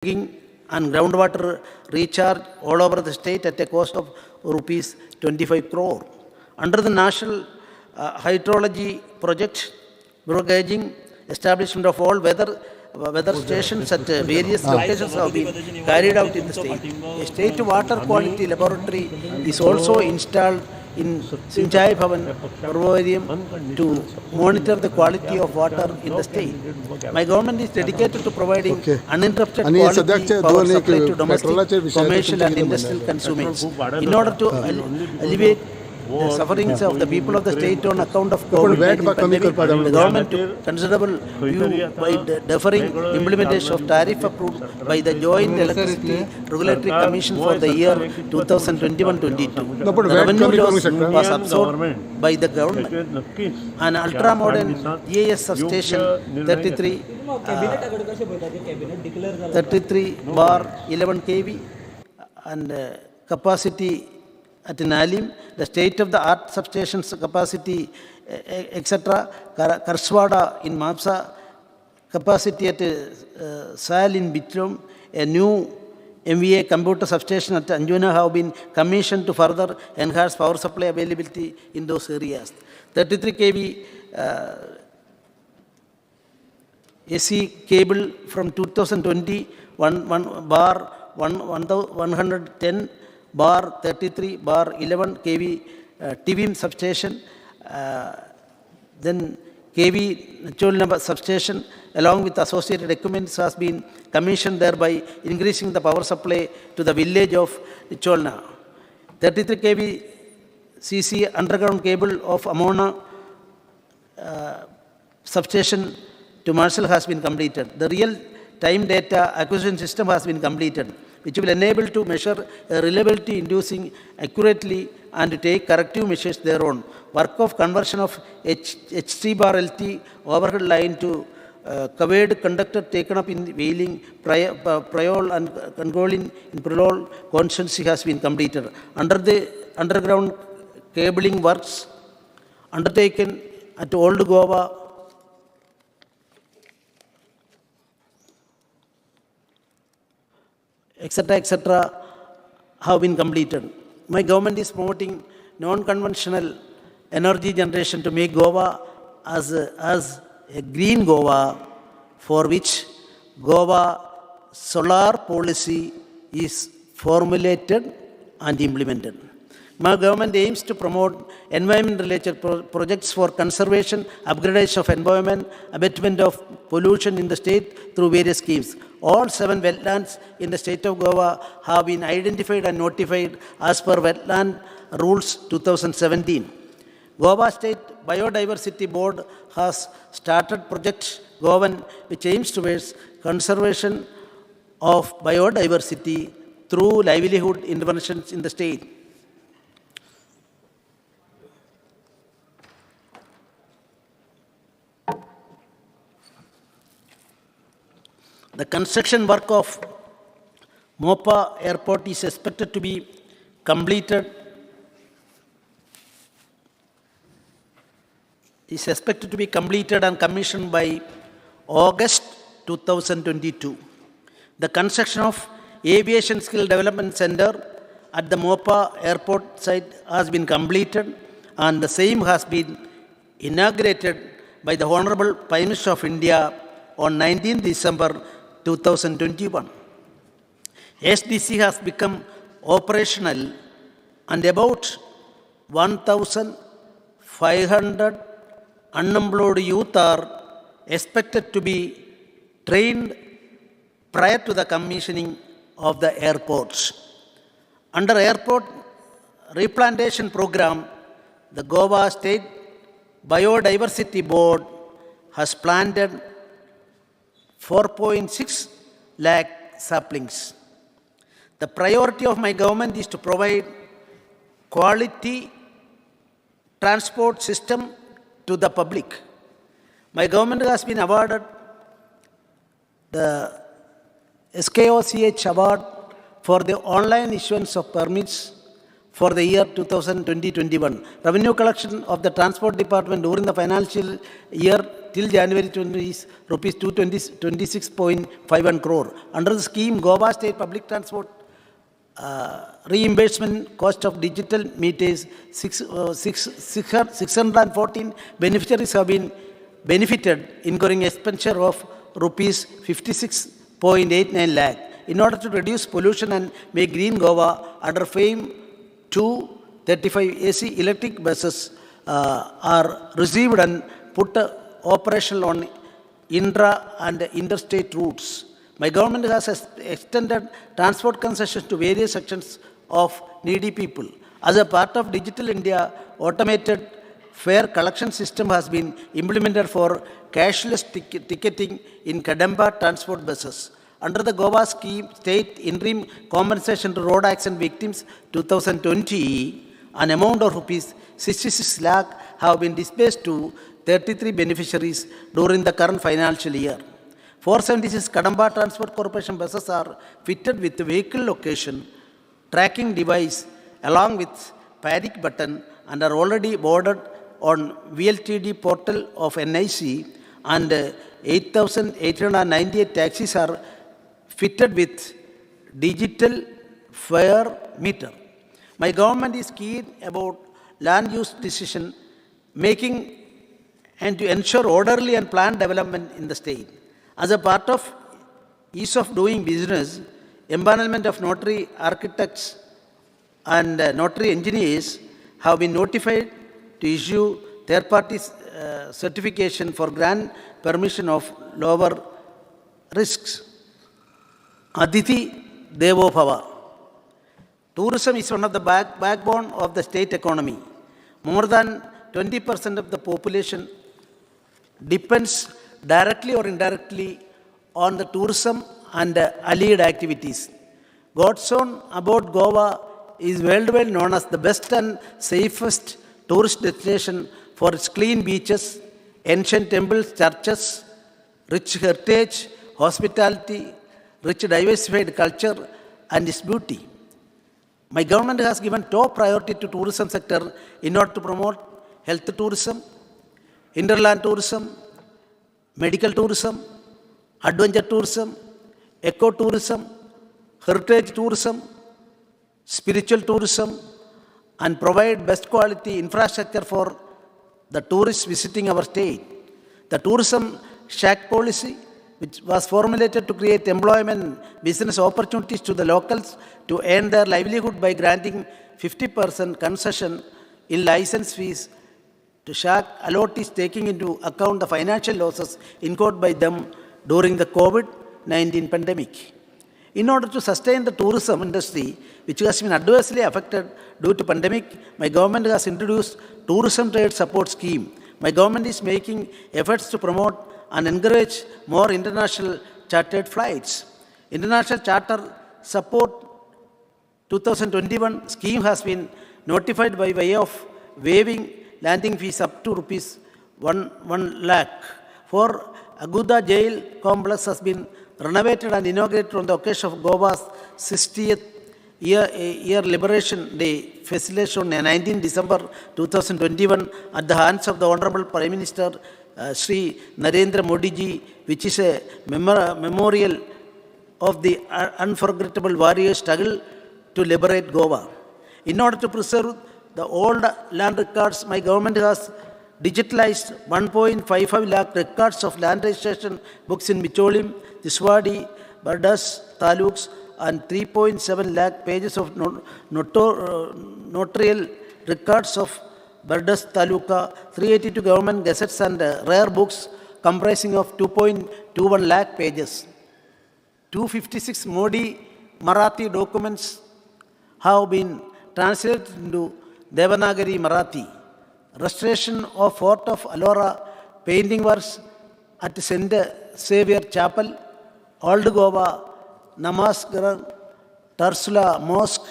and groundwater recharge all over the state at a cost of rupees 25 crore. Under the National Hydrology Project, gauging, establishment of all weather stations at various locations have been carried out in the state. A state water quality laboratory is also installed in Sinchai Bhavan, Purvarium, to monitor the quality of water in the state. My government is dedicated to providing uninterrupted quality power supply to domestic, commercial and industrial consumers. In order to alleviate the sufferings of the people of the state on account of COVID-19 pandemic, the government took considerable view by deferring implementation of tariff approved by the Joint Electricity Regulatory Commission for the year 2021-22. The revenue loss was absorbed by the government. An ultra-modern EAS substation 33 bar 11 kV and capacity at Nalim, the state-of-the-art substations capacity, etc. Karswada in Mapsa, capacity at Sal in Bitrum, a new MVA computer substation at Anjuna have been commissioned to further enhance power supply availability in those areas. 33 kV AC cable from 2020 bar 110 bar 33 bar 11 kV TVM substation, then kV Cholna substation along with associated equipment has been commissioned, thereby increasing the power supply to the village of Cholna. 33 kV CC underground cable of Amona substation to Marshall has been completed. The real-time data acquisition system has been completed, which will enable to measure reliability inducing accurately and to take corrective measures thereon. Work of conversion of HT bar LT overhead line to covered conductor taken up in Wheeling, Priol and Controlling in Priol constituency has been completed. Under the underground cabling works undertaken at Old Goa, etc., have been completed. My government is promoting non-conventional energy generation to make Goa as a green Goa, for which Goa solar policy is formulated and implemented. My government aims to promote environment-related projects for conservation, upgradation of environment, abatement of pollution in the state through various schemes. All 7 wetlands in the state of Goa have been identified and notified as per Wetland Rules 2017. Goa State Biodiversity Board has started Project Govan, which aims towards conservation of biodiversity through livelihood interventions in the state. The construction work of Mopa Airport is expected to be completed and commissioned by August 2022. The construction of Aviation Skill Development Center at the Mopa Airport site has been completed, and the same has been inaugurated by the Honorable Prime Minister of India on 19 December 2021. SDC has become operational and about 1,500 unemployed youth are expected to be trained prior to the commissioning of the airports. Under airport replantation program, the Goa State Biodiversity Board has planted 4.6 lakh saplings. The priority of my government is to provide quality transport system to the public. My government has been awarded the SKOCH award for the online issuance of permits for the year 2020-21. Revenue collection of the Transport Department during the financial year till January 20 is rupees 226.51 crore. Under the scheme, Goa State Public Transport reimbursement cost of digital meters, 614 beneficiaries have been benefited, incurring expenditure of rupees 56.89 lakh. In order to reduce pollution and make green Goa, under FAME 235 AC electric buses are received and put operational on intra and interstate routes. My government has extended transport concessions to various sections of needy people. As a part of Digital India, automated fare collection system has been implemented for cashless ticketing in Kadamba transport buses. Under the Goa scheme, State Interim Compensation to Road Accident Victims 2020, an amount of rupees 66 lakh have been disbursed to 33 beneficiaries during the current financial year. 476 Kadamba Transport Corporation buses are fitted with vehicle location tracking device along with panic button and are already boarded on VLTD portal of NIC, and 8,898 taxis are fitted with digital fare meter. My government is keen about land use decision making and to ensure orderly and planned development in the state. As a part of ease of doing business, empanelment of notary architects and notary engineers have been notified to issue third-party certification for grant permission of lower risks. Aditi Devo Bhava. Tourism is one of the backbone of the state economy. More than 20% of the population depends directly or indirectly on the tourism and allied activities. God's own about Goa is worldwide known as the best and safest tourist destination for its clean beaches, ancient temples, churches, rich heritage, hospitality, rich diversified culture, and its beauty. My government has given top priority to tourism sector in order to promote health tourism, interland tourism, medical tourism, adventure tourism, eco-tourism, heritage tourism, spiritual tourism, and provide best quality infrastructure for the tourists visiting our state. The tourism shack policy, which was formulated to create employment and business opportunities to the locals to earn their livelihood by granting 50% concession in license fees to shack allottees, taking into account the financial losses incurred by them during the COVID-19 pandemic. In order to sustain the tourism industry, which has been adversely affected due to pandemic, my government has introduced Tourism Trade Support Scheme. My government is making efforts to promote and encourage more international chartered flights. International Charter Support 2021 scheme has been notified by way of waiving landing fees up to rupees 1 lakh. For Aguda Jail complex has been renovated and inaugurated on the occasion of Goa's 60th year Liberation Day facilitation on 19 December 2021 at the hands of the Honorable Prime Minister Sri Narendra Modi ji, which is a memorial of the unforgettable warrior struggle to liberate Goa. In order to preserve the old land records, my government has digitalized 1.55 lakh records of land registration books in Micholim, Tiswadi, Bardas, Taluks, and 3.7 lakh pages of notarial records of Bardas Taluka, 382 government gazettes and rare books comprising of 2.21 lakh pages. 256 Modi Marathi documents have been translated into Devanagari Marathi. Restoration of Fort of Alora painting works at St. Xavier Chapel, Old Goa, Namaskar, Tarsula Mosque,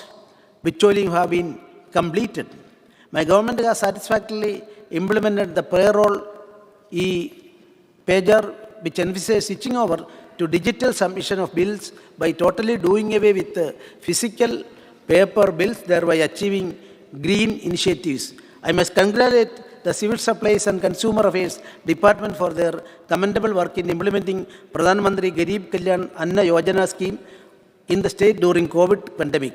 Bicholim have been completed. My government has satisfactorily implemented the payroll e-pager, which envisages switching over to digital submission of bills by totally doing away with physical paper bills, thereby achieving green initiatives. I must congratulate the Civil Supplies and Consumer Affairs Department for their commendable work in implementing Pradhan Mantri Garib Kalyan Anna Yojana scheme in the state during COVID pandemic.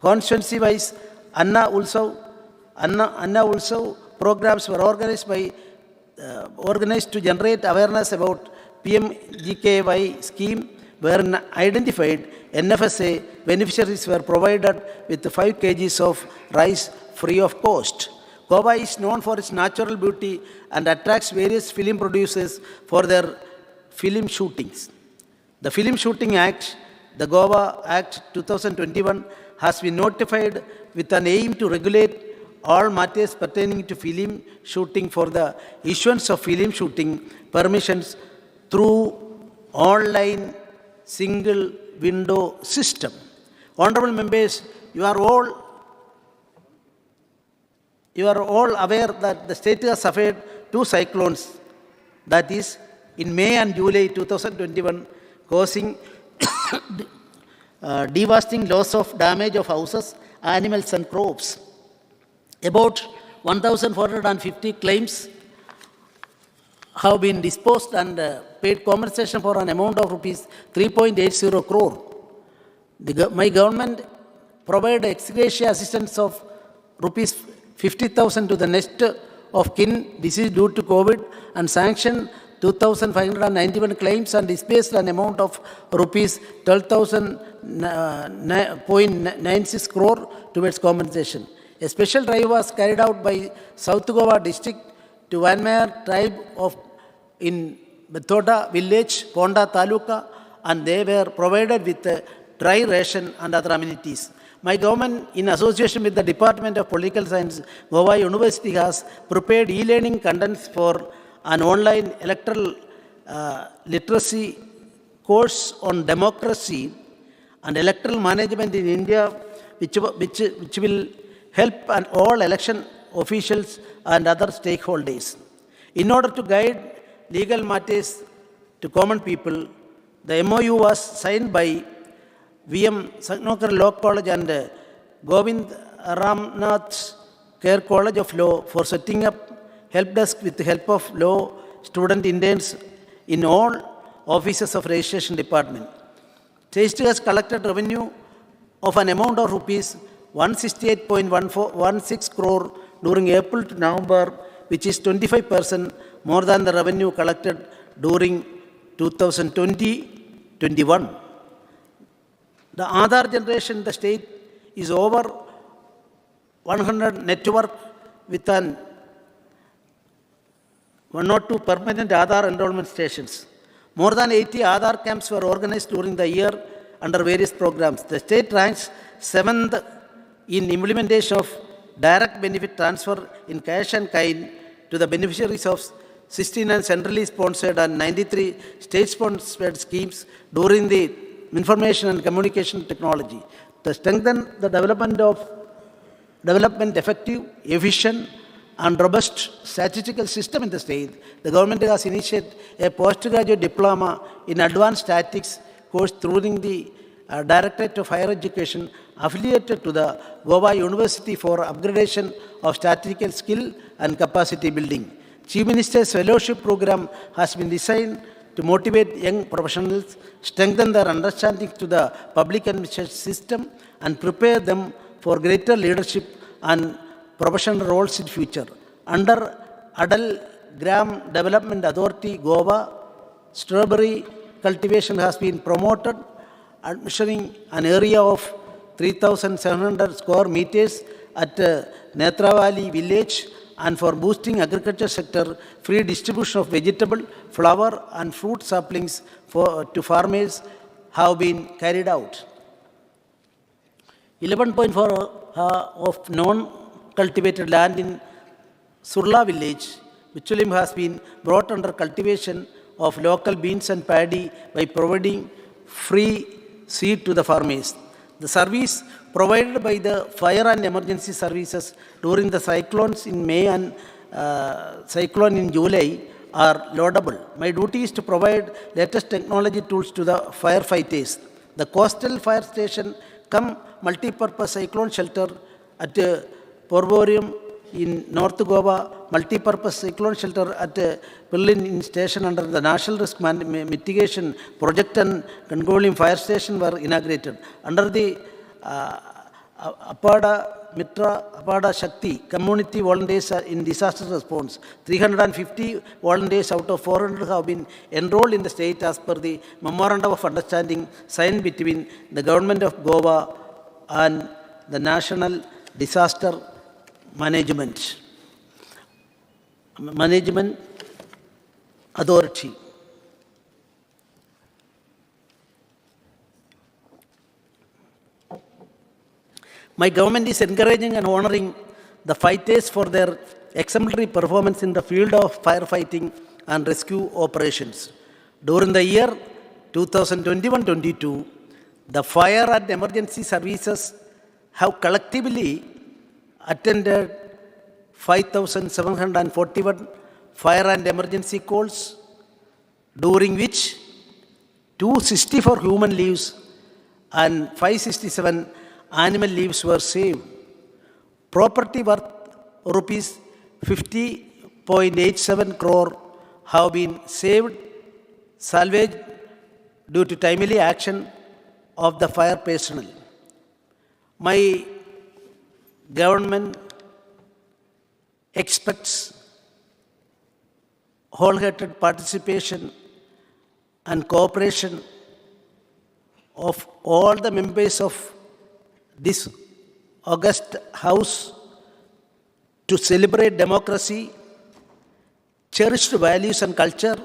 Constituency-wise, Anna Ulsav programs were organized to generate awareness about PMGKY scheme, where identified NFSA beneficiaries were provided with 5 kgs of rice free of cost. Goa is known for its natural beauty and attracts various film producers for their film shootings. The Film Shooting Act, the Goa Act 2021, has been notified with an aim to regulate all matters pertaining to film shooting for the issuance of film shooting permissions through online single window system. Honorable members, you are all aware that the state has suffered 2 cyclones, that is, in May and July 2021, causing devastating loss of damage of houses, animals and crops. About 1,450 claims have been disposed and paid compensation for an amount of rupees 3.80 crore. My government provided ex gratia assistance of rupees 50,000 to the next of kin deceased due to COVID and sanctioned 2,591 claims and disbursed an amount of rupees 12,000.96 crore towards compensation. A special drive was carried out by South Goa district to Vanmayar tribe in Bethoda village, Ponda Taluka, and they were provided with dry ration and other amenities. My government, in association with the Department of Political Science, Goa University, has prepared e-learning contents for an online electoral literacy course on democracy and electoral management in India, which will help all election officials and other stakeholders. In order to guide legal matters to common people, the MOU was signed by VM Sagnokar Law College and Govind Ramnath Care College of Law for setting up help desk with the help of law student interns in all offices of registration department. State has collected revenue of an amount of rupees 168.16 crore during April to November, which is 25% more than the revenue collected during 2020-21. The Aadhaar generation in the state is over 100 network with an 102 permanent Aadhaar enrollment stations. More than 80 Aadhaar camps were organized during the year under various programs. The state ranks 7th in implementation of direct benefit transfer in cash and kind to the beneficiaries of 69 centrally sponsored and 93 state-sponsored schemes during the information and communication technology. To strengthen the development effective, efficient, and robust statistical system in the state, the government has initiated a postgraduate diploma in advanced statistics course through the Directorate of Higher Education affiliated to the Goa University for upgradation of statistical skill and capacity building. Chief Minister's Fellowship Program has been designed to motivate young professionals, strengthen their understanding to the public administration system, and prepare them for greater leadership and professional roles in future. Under Adal Gram Development Authority, Goa, strawberry cultivation has been promoted, measuring an area of 3,700 square meters at Netravali village, and for boosting agriculture sector, free distribution of vegetable, flower and fruit saplings to farmers have been carried out. 11.4 of non-cultivated land in Surla village, Bichulim, has been brought under cultivation of local beans and paddy by providing free seed to the farmers. The service provided by the fire and emergency services during the cyclones in May and cyclone in July are laudable. My duty is to provide latest technology tools to the firefighters. The coastal fire station cum multi-purpose cyclone shelter at Porvorium in North Goa, multi-purpose cyclone shelter at Berlin station under the National Risk Mitigation Project and Controlling Fire Station were inaugurated. Under the Apada Mitra, Apada Shakti, community volunteers are in disaster response. 350 volunteers out of 400 have been enrolled in the state as per the Memorandum of Understanding signed between the Government of Goa and the National Disaster Management Authority. My government is encouraging and honoring the fighters for their exemplary performance in the field of firefighting and rescue operations. During the year 2021-22, the fire and emergency services have collectively attended 5,741 fire and emergency calls, during which 264 human lives and 567 animal lives were saved. Property worth rupees 50.87 crore have been saved, salvaged due to timely action of the fire personnel. My government expects wholehearted participation and cooperation of all the members of this august house to celebrate democracy, cherished values and culture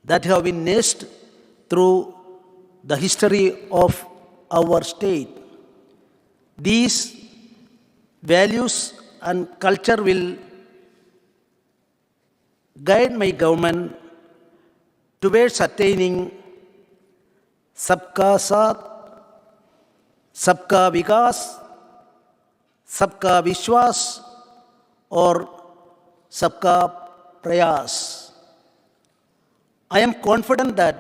that have been nursed through the history of our state. These values and culture will guide my government towards attaining Sabka Saath, Sabka Vikas, Sabka Vishwas or Sabka Prayas. I am confident that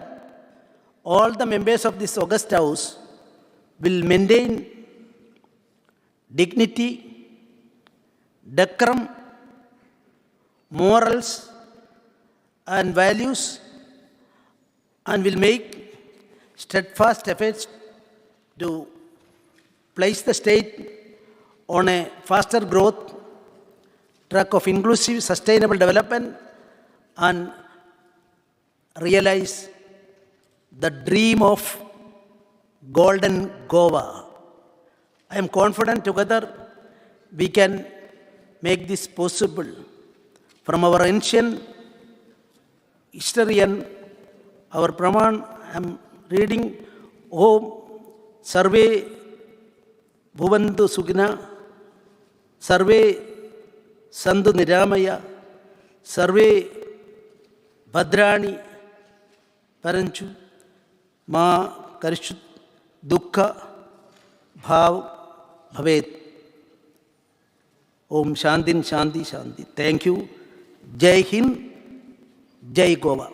all the members of this august house will maintain dignity, decorum, morals and values and will make steadfast efforts to place the state on a faster growth track of inclusive sustainable development and realize the dream of golden Goa. I am confident together we can make this possible. From our ancient history and our Praman, I am reading, Om Sarve Bhuvantu Sugina, Sarve Sandhu Niramaya, Sarve Bhadrani Paranchu, Ma Karishut Dukkha Bhav Bhavet. Om Shantin Shanti Shanti. Thank you. Jai Hind, Jai Goa.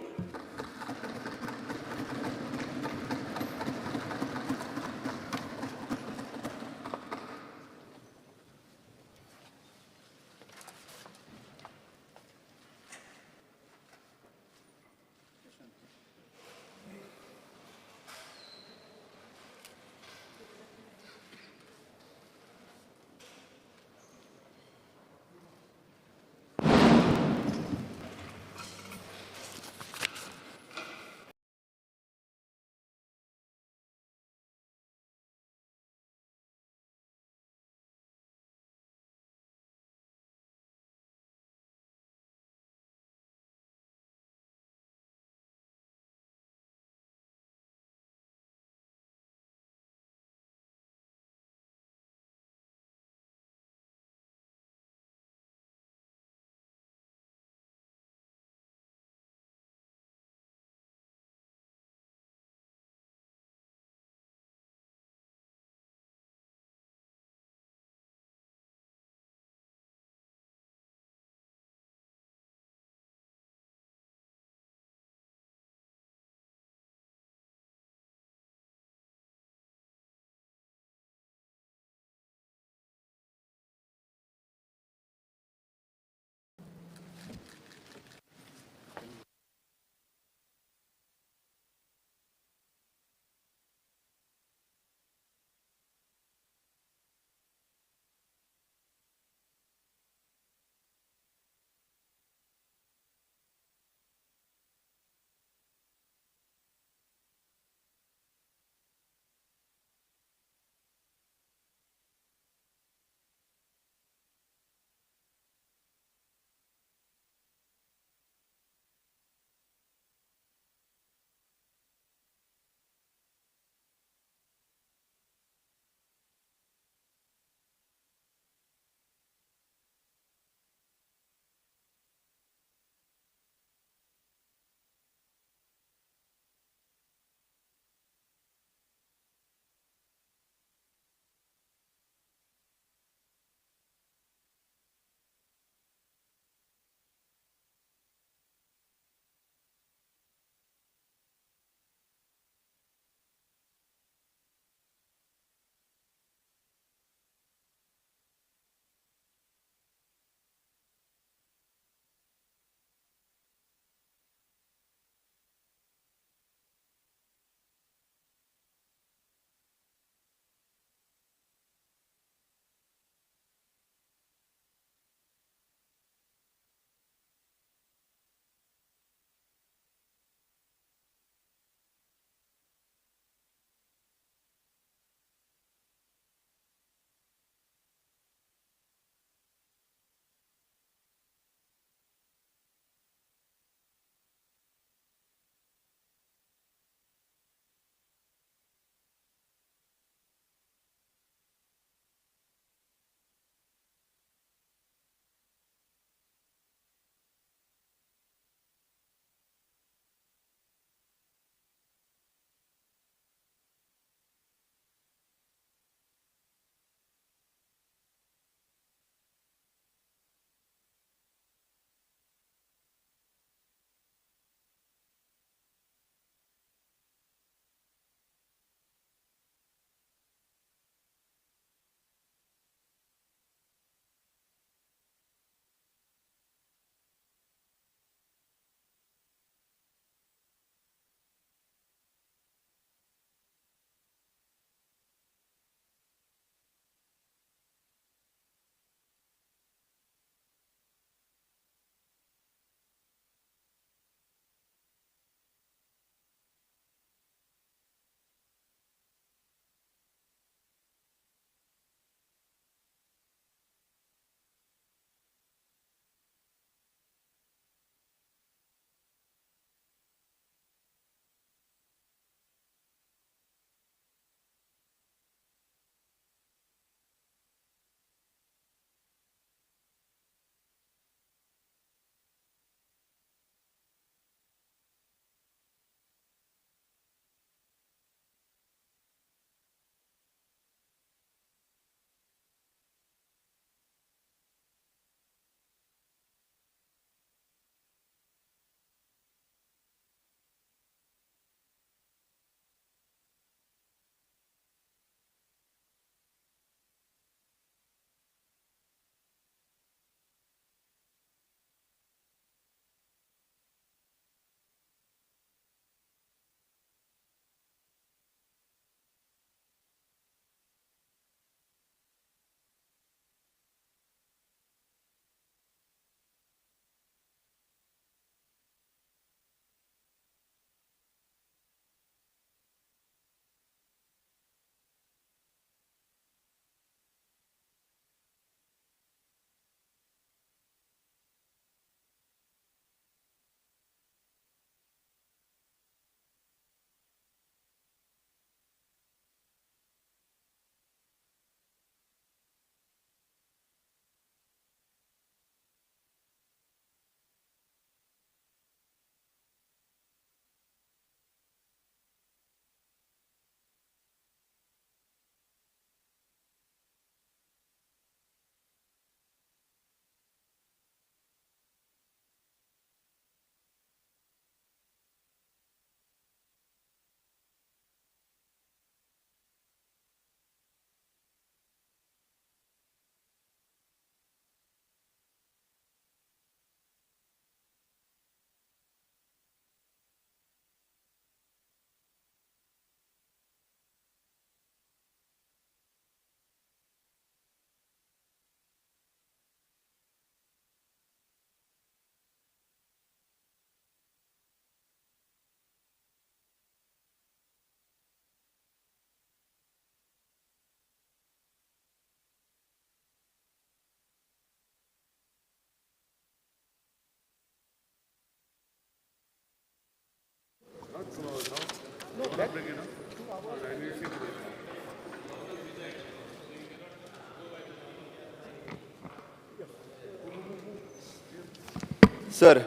Sir,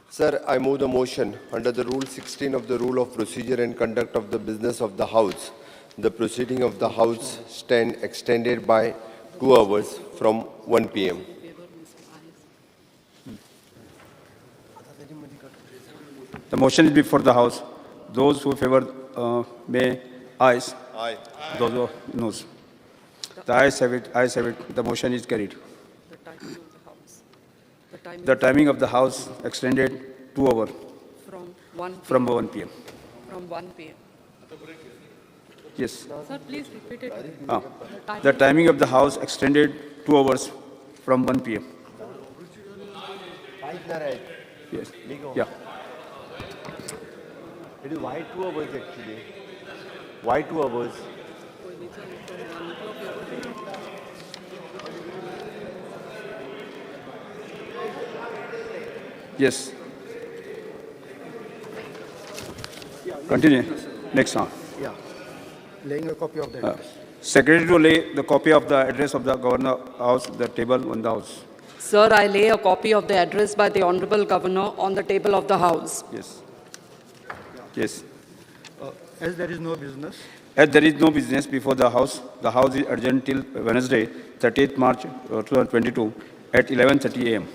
Sir, I move the motion under the Rule 16 of the Rule of Procedure and Conduct of the Business of the House. The proceeding of the House stand extended by 2 hours from 1 p.m. The motion is before the House. Those who favor may ayes. Aye. Those who noes. The ayes have it. Ayes have it. The motion is carried. The timing of the House extended 2 hours From 1 from 1 p.m. From 1 p.m. Yes. Sir, please repeat it. The timing of the House extended 2 hours from 1 p.m. Yes. Yeah. It is why 2 hours actually? Why 2 hours? Yes. Continue. Next one. Yeah, laying a copy of the address. Secretary to lay the copy of the address of the Governor House, the table on the House. Sir, I lay a copy of the address by the Honorable Governor on the table of the House. Yes. Yes. As there is no business, As there is no business before the House is adjourned till Wednesday, 30th March 2022 at 11:30 a.m.